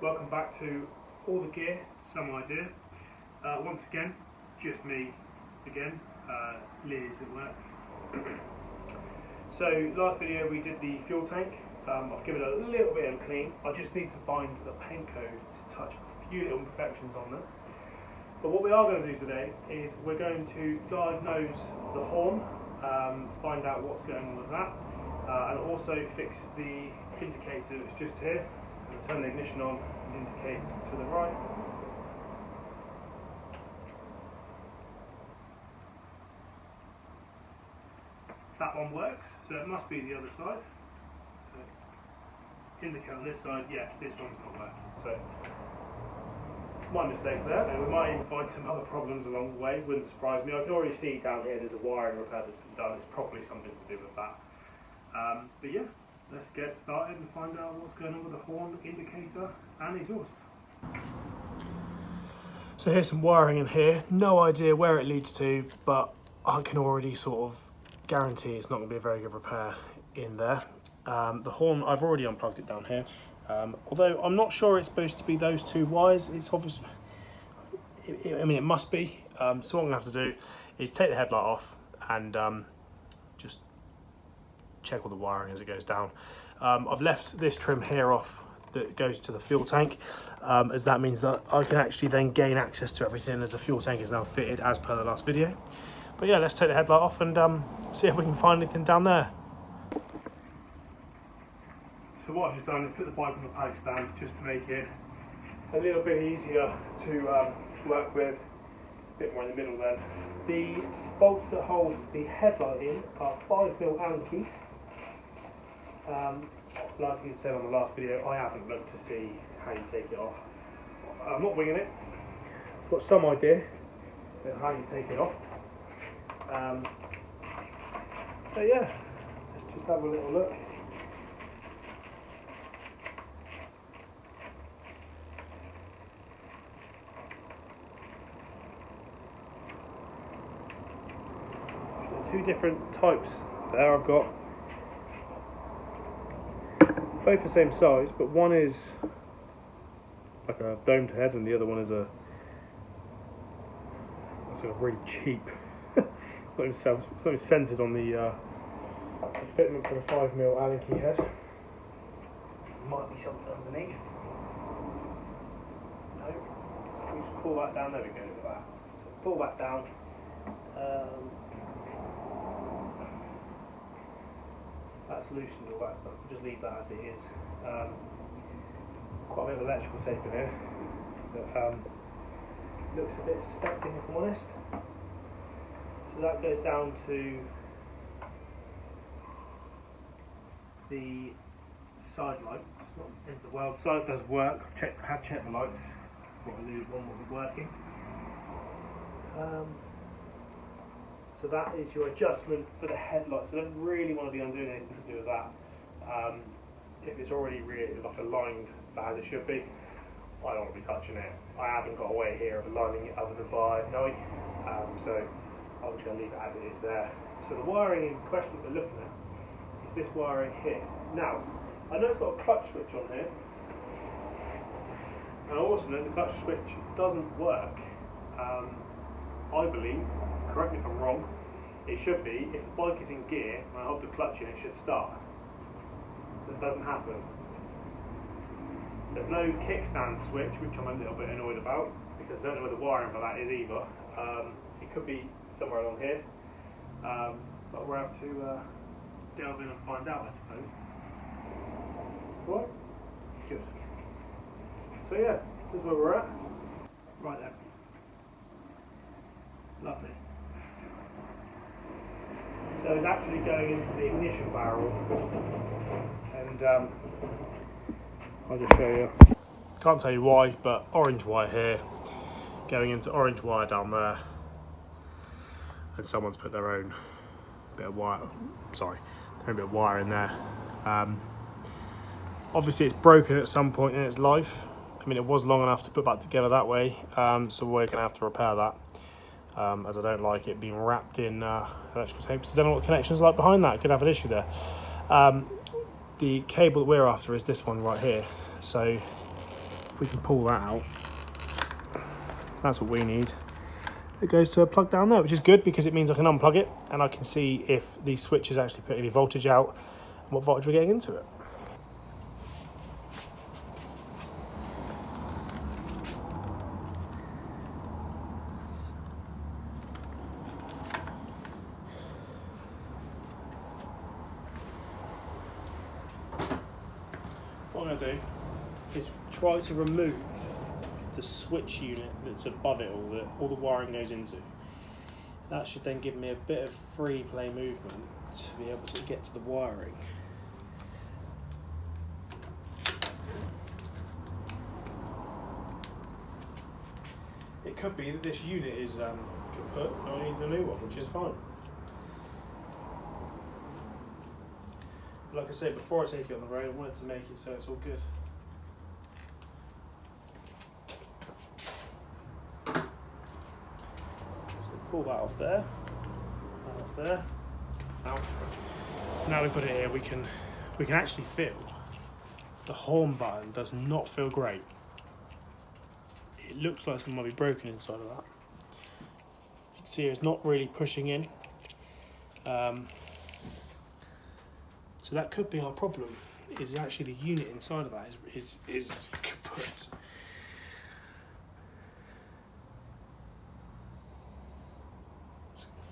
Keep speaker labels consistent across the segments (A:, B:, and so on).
A: welcome back to All the Gear, Some Idea. Once again, just me again, Liz at work. So last video we did the fuel tank. I've given it a little bit of a clean. I just need to find the paint code to touch a few little imperfections on them. But what we are going to do today is we're going to diagnose the horn, find out what's going on with that, and also fix the indicator that's just here. And turn the ignition on and indicate to the right. That one works, so it must be the other side. So, indicate on this side, yeah, this one's not working. So, my mistake there, and we might even find some other problems along the way, wouldn't surprise me. I can already see down here there's a wiring repair that's been done, it's probably something to do with that. But yeah, let's get started and find out what's going on with the horn, indicator and exhaust. So here's some wiring in here, no idea where it leads to, but I can already sort of guarantee it's not going to be a very good repair in there. The horn, I've already unplugged it down here. Although I'm not sure it's supposed to be those two wires, it's obvious. I mean, it must be. So what I'm going to have to do is take the headlight off and just check all the wiring as it goes down. I've left this trim here off that goes to the fuel tank, as that means that I can actually then gain access to everything as the fuel tank is now fitted as per the last video. But yeah, let's take the headlight off and see if we can find anything down there. So what I've just done is put the bike on the paddock stand just to make it a little bit easier to work with, a bit more in the middle then. The bolts that hold the headlight in are 5mm Allen keys. Like you said on the last video, I haven't looked to see how you take it off. I'm not winging it. I've got some idea of how you take it off. So yeah, let's just have a little look. Two different types there I've got, both the same size, but one is like a domed head and the other one is a really cheap. It's not even centered on the fitment for the 5mm Allen key head. Might be something underneath. No, so we just pull that down. There we go. Look at that. So pull that down. That's loosened all that stuff, we'll just leave that as it is. Quite a bit of electrical tape in here, but looks a bit suspecting if I'm honest. So that goes down to the side light. It's not the end of the world. The side does work, I have checked the lights, what I knew one wasn't working. So that is your adjustment for the headlights. I don't really want to be undoing anything to do with that. If it's already really like aligned as it should be, I don't want to be touching it. I haven't got a way here of aligning it other than by knowing. So I'm just going to leave it as it is there. So the wiring in question that we're looking at is this wiring here. Now, I know it's got a clutch switch on here. And I also know the clutch switch doesn't work. I believe, correct me if I'm wrong, it should be, if the bike is in gear and I hold the clutch in, it should start. That doesn't happen. There's no kickstand switch, which I'm a little bit annoyed about, because I don't know where the wiring for that is either. It could be somewhere along here, but we'll have to delve in and find out, I suppose. Right? Good. So yeah, this is where we're at. Right then. Lovely. So it's actually going into the ignition barrel, and I'll just show you. Can't tell you why, but orange wire here, going into orange wire down there, and someone's put their own bit of wire. Sorry, their own bit of wire in there. Obviously, it's broken at some point in its life. I mean, it was long enough to put back together that way, so we're going to have to repair that. As I don't like it being wrapped in electrical tape. So I don't know what connection's like behind that. Could have an issue there. The cable that we're after is this one right here. So we can pull that out. That's what we need. It goes to a plug down there, which is good because it means I can unplug it and I can see if the switch is actually putting any voltage out and what voltage we're getting into it. What I'm going to do is try to remove the switch unit that's above it all, that all the wiring goes into. That should then give me a bit of free play movement to be able to get to the wiring. It could be that this unit is kaput and I need a new one, which is fine. Like I said, before I take it on the road, I wanted to make it so it's all good. Pull that off there, that off there. So now we've got it here, we can actually feel the horn button does not feel great. It looks like something might be broken inside of that. You can see it's not really pushing in. So that could be our problem, is actually the unit inside of that is kaput.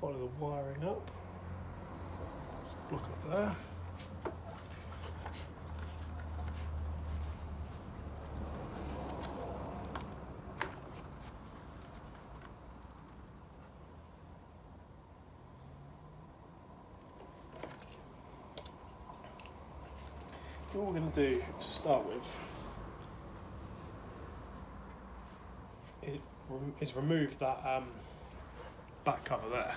A: Follow the wiring up. Just block up there. What we're going to do to start with is remove that back cover there,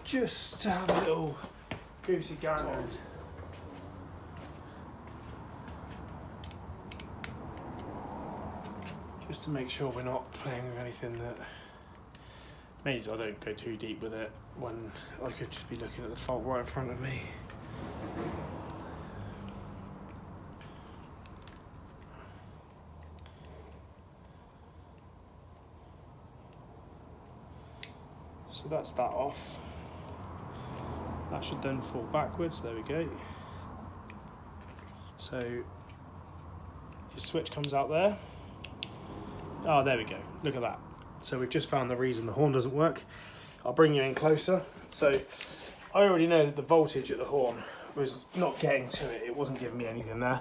A: just to have a little goosey gander. Just to make sure we're not playing with anything that means I don't go too deep with it when I could just be looking at the fault right in front of me. So that's that off. That should then fall backwards, there we go. So your switch comes out there. Oh, there we go, look at that. So we've just found the reason the horn doesn't work. I'll bring you in closer. So I already know that the voltage at the horn was not getting to it. It wasn't giving me anything there.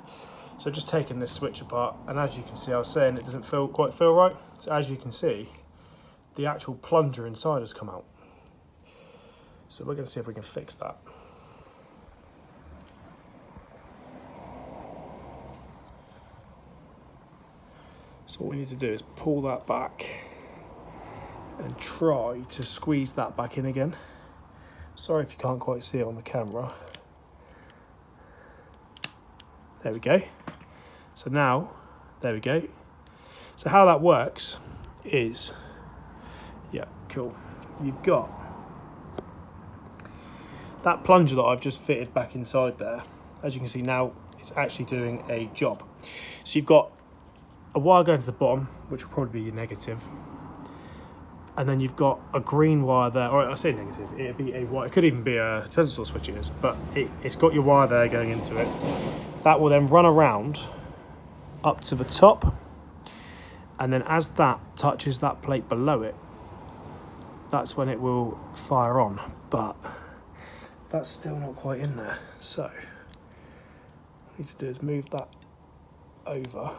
A: So just taking this switch apart, and as you can see, I was saying it doesn't quite feel right. So as you can see, the actual plunger inside has come out. So we're going to see if we can fix that. So what we need to do is pull that back and try to squeeze that back in again. Sorry if you can't quite see it on the camera. There we go. So now, there we go. So how that works is, yeah, cool. You've got that plunger that I've just fitted back inside there. As you can see now, it's actually doing a job. So you've got a wire going to the bottom, which will probably be your negative. And then you've got a green wire there, or I say negative, it'd be a wire, it could even be a, depends what switch it is, but it's got your wire there going into it. That will then run around up to the top, and then as that touches that plate below it, that's when it will fire on, but that's still not quite in there. So what I need to do is move that over.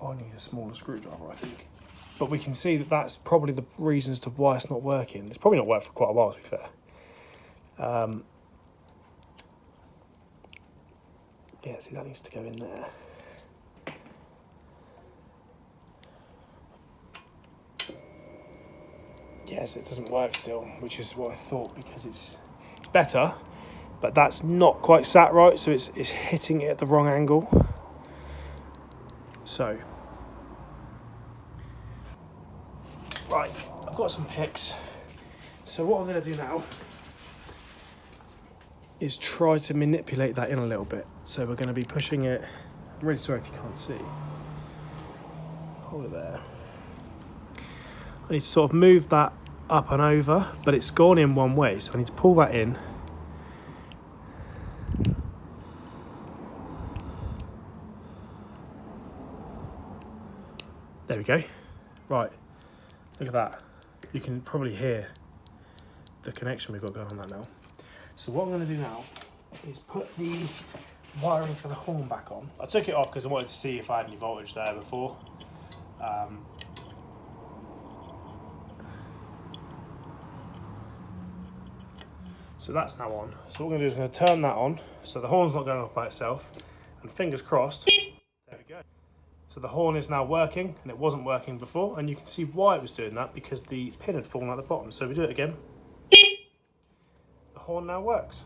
A: I need a smaller screwdriver, I think. But we can see that that's probably the reason as to why it's not working. It's probably not worked for quite a while, to be fair. Yeah, see, that needs to go in there. Yeah, so it doesn't work still, which is what I thought, because it's better, but that's not quite sat right, so it's hitting it at the wrong angle. So, right, I've got some picks. So what I'm going to do now is try to manipulate that in a little bit. So we're going to be pushing it. I'm really sorry if you can't see. Hold it there. I need to sort of move that up and over, but it's gone in one way, so I need to pull that in. There we go. Right, look at that. You can probably hear the connection we've got going on that now. So what I'm going to do now is put the wiring for the horn back on. I took it off because I wanted to see if I had any voltage there before. So that's now on. So what we're going to do is we're going to turn that on so the horn's not going off by itself, and fingers crossed, there we go. So the horn is now working, and it wasn't working before, and you can see why it was doing that, because the pin had fallen at the bottom. So we do it again. The horn now works.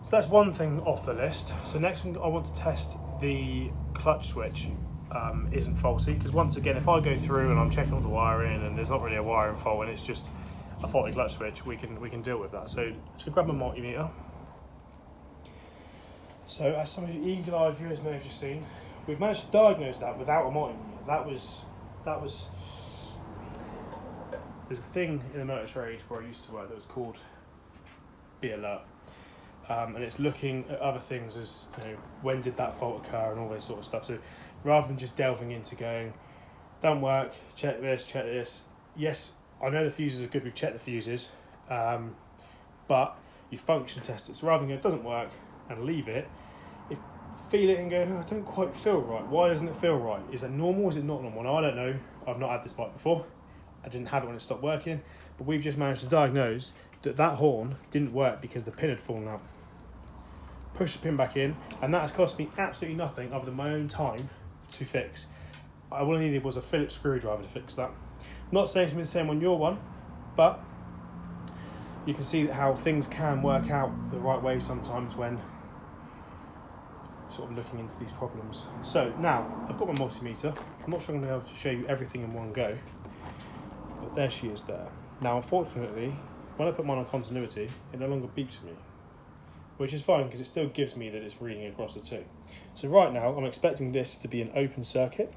A: So that's one thing off the list. So next thing I want to test the clutch switch isn't faulty, because once again, if I go through and I'm checking all the wiring and there's not really a wiring fault and it's just a faulty clutch switch, we can deal with that. So just grab my multimeter. So as some of you eagle-eyed viewers may have just seen, we've managed to diagnose that without a multimeter. That was there's a thing in the motor trade where I used to work that was called Be Alert. And it's looking at other things as, you know, when did that fault occur and all this sort of stuff. So rather than just delving into going, don't work, check this. Yes, I know the fuses are good, we've checked the fuses, but you function test it. So rather than go, it doesn't work, and leave it, if feel it and go, oh, I don't quite feel right. Why doesn't it feel right? Is that normal? Is it not normal? Now, I don't know. I've not had this bike before. I didn't have it when it stopped working, but we've just managed to diagnose that horn didn't work because the pin had fallen out. Push the pin back in, and that has cost me absolutely nothing other than my own time to fix. All I needed was a Phillips screwdriver to fix that. Not saying it's going to be the same on your one, but you can see how things can work out the right way sometimes when sort of looking into these problems. So now I've got my multimeter. I'm not sure I'm going to be able to show you everything in one go, but there she is there. Now unfortunately, when I put mine on continuity, it no longer beeps me, which is fine because it still gives me that it's reading across the two. So right now I'm expecting this to be an open circuit,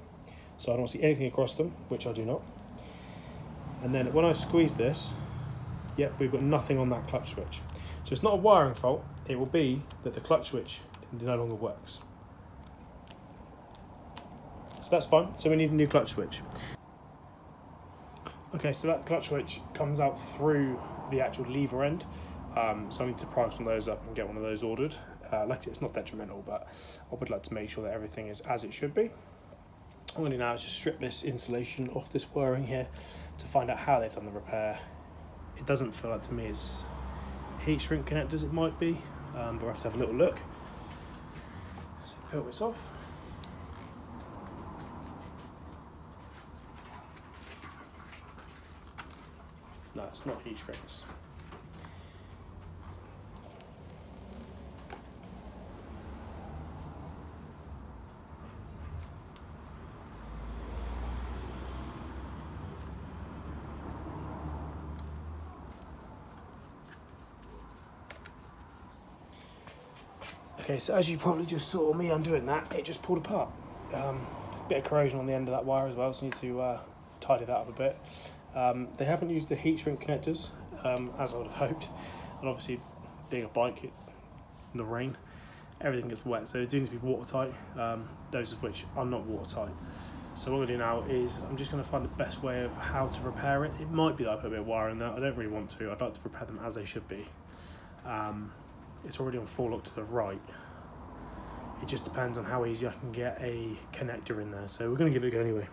A: so I don't see anything across them, which I do not. And then when I squeeze this, yep, we've got nothing on that clutch switch. So it's not a wiring fault, it will be that the clutch switch no longer works. So that's fine, so we need a new clutch switch. Okay, so that clutch switch comes out through the actual lever end. So I need to price one of those up and get one of those ordered. Like I said, it's not detrimental, but I would like to make sure that everything is as it should be. All I'm going to do now is just strip this insulation off this wiring here to find out how they've done the repair. It doesn't feel like to me it's heat shrink connectors, it might be, but we'll have to have a little look. So peel this off. No, it's not heat shrinks. Okay, so as you probably just saw me undoing that, it just pulled apart. There's a bit of corrosion on the end of that wire as well, so I need to tidy that up a bit. They haven't used the heat shrink connectors, as I would have hoped, and obviously being a bike in the rain, everything gets wet, so it needs to be watertight, those of which are not watertight. So what I'm going to do now is I'm just going to find the best way of how to repair it. It might be that I put a bit of wire in there, I don't really want to, I'd like to repair them as they should be. It's already on four lock to the right. It just depends on how easy I can get a connector in there, so we're going to give it a go anyway.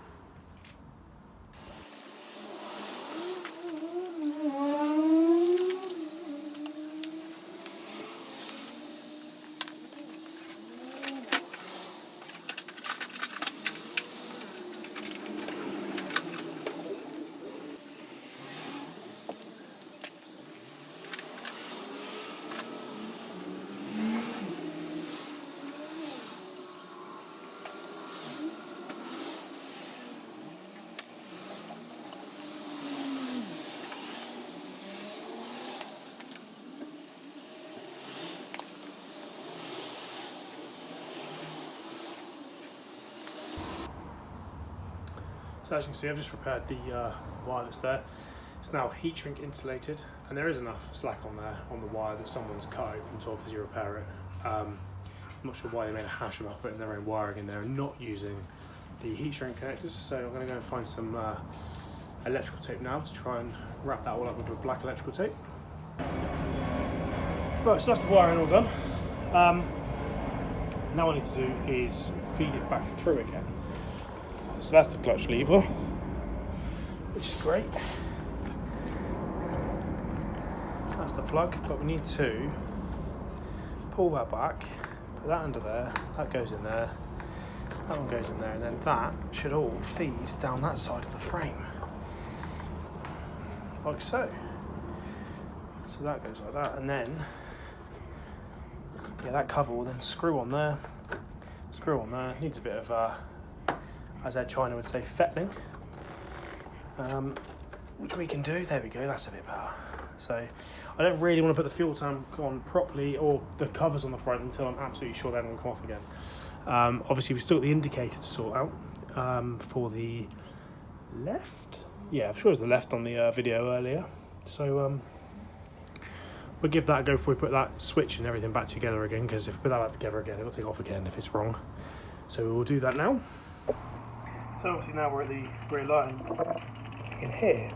A: So as you can see, I've just repaired the wire that's there. It's now heat shrink insulated, and there is enough slack on there on the wire that someone's cut open to obviously repair it. I'm not sure why they made a hash about putting their own wiring in there and not using the heat shrink connectors. So I'm going to go and find some electrical tape now to try and wrap that all up into a black electrical tape. Right, so that's the wiring all done. Now what I need to do is feed it back through again. So that's the clutch lever, which is great. That's the plug, but we need to pull that back, put that under there, that goes in there, that one goes in there, and then that should all feed down that side of the frame. Like so. So that goes like that, and then yeah, that cover will then screw on there, needs a bit of as Ed China would say, fettling, which we can do. There we go, that's a bit better. So I don't really want to put the fuel tank on properly or the covers on the front until I'm absolutely sure they won't come off again. Obviously we've still got the indicator to sort out for the left. Yeah, I'm sure it was the left on the video earlier. So we'll give that a go before we put that switch and everything back together again, because if we put that back together again, it'll take off again if it's wrong. So we'll do that now. So obviously now we're at the rear line. You can hear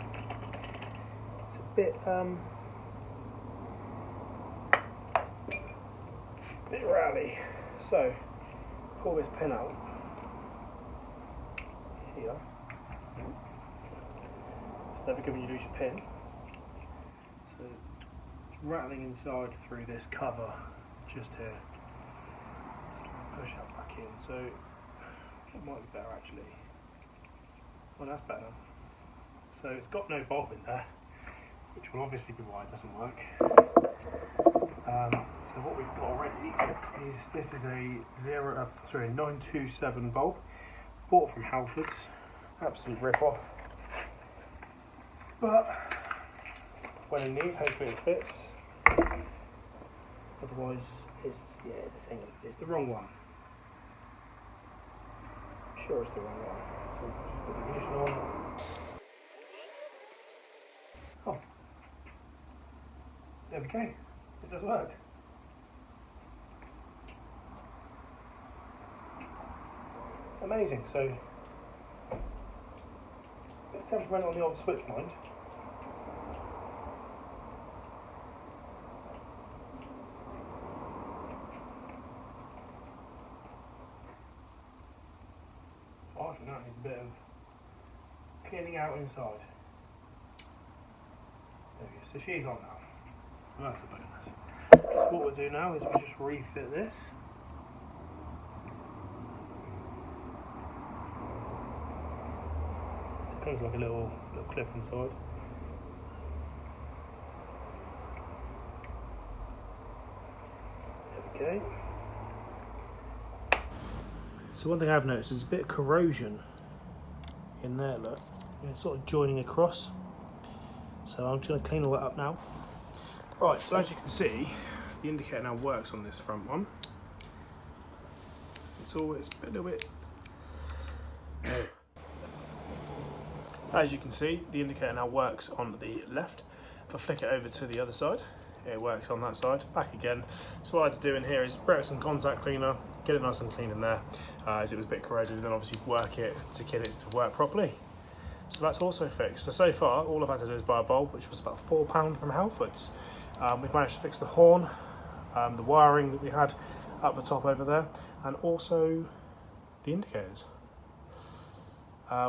A: it's a bit rally. So pull this pin out here. So never good when you lose your pin. So it's rattling inside through this cover just here. Push that back in. So it might be better actually. Well, that's better. So it's got no bulb in there, which will obviously be why it doesn't work. So what we've got already is this is a 927 bulb, bought from Halfords, absolute rip-off. But when in need, hopefully it fits. Otherwise, it's the wrong one. Sure, it's the wrong one. Put the ignition on. Oh, there we go. It does work. Amazing. So, bit of temperament on the old switch mind. I think that needs a bit of cleaning out inside. There we go. So she's on now. That's a bonus. So what we'll do now is we'll just refit this. So it comes like a little clip inside. There we go. So one thing I've noticed is a bit of corrosion in there, look. It's sort of joining across. So I'm just going to clean all that up now. Right, so as you can see, the indicator now works on this front one. It's always a little bit... As you can see, the indicator now works on the left. If I flick it over to the other side, it works on that side, back again. So what I had to do in here is spray some contact cleaner, get it nice and clean in there, as it was a bit corroded, and then obviously work it to get it to work properly. So that's also fixed. So far, all I've had to do is buy a bulb, which was about £4 from Halfords. We've managed to fix the horn, the wiring that we had up the top over there, and also the indicators.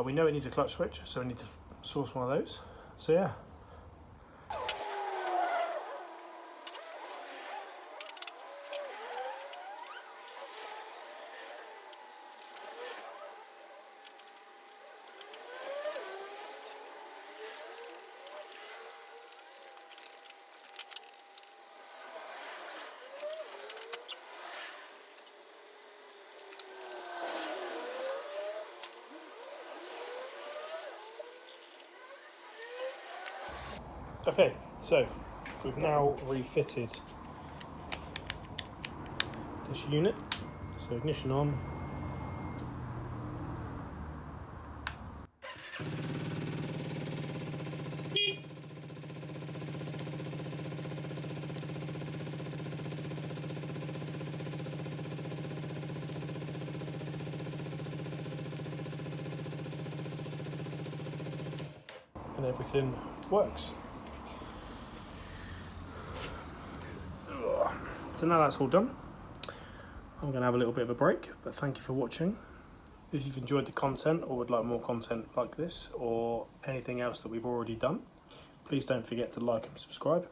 A: We know it needs a clutch switch, so we need to source one of those. So yeah. Okay, so we've now refitted this unit. So ignition on. and everything works. So now that's all done, I'm going to have a little bit of a break, but thank you for watching. If you've enjoyed the content or would like more content like this or anything else that we've already done, please don't forget to like and subscribe.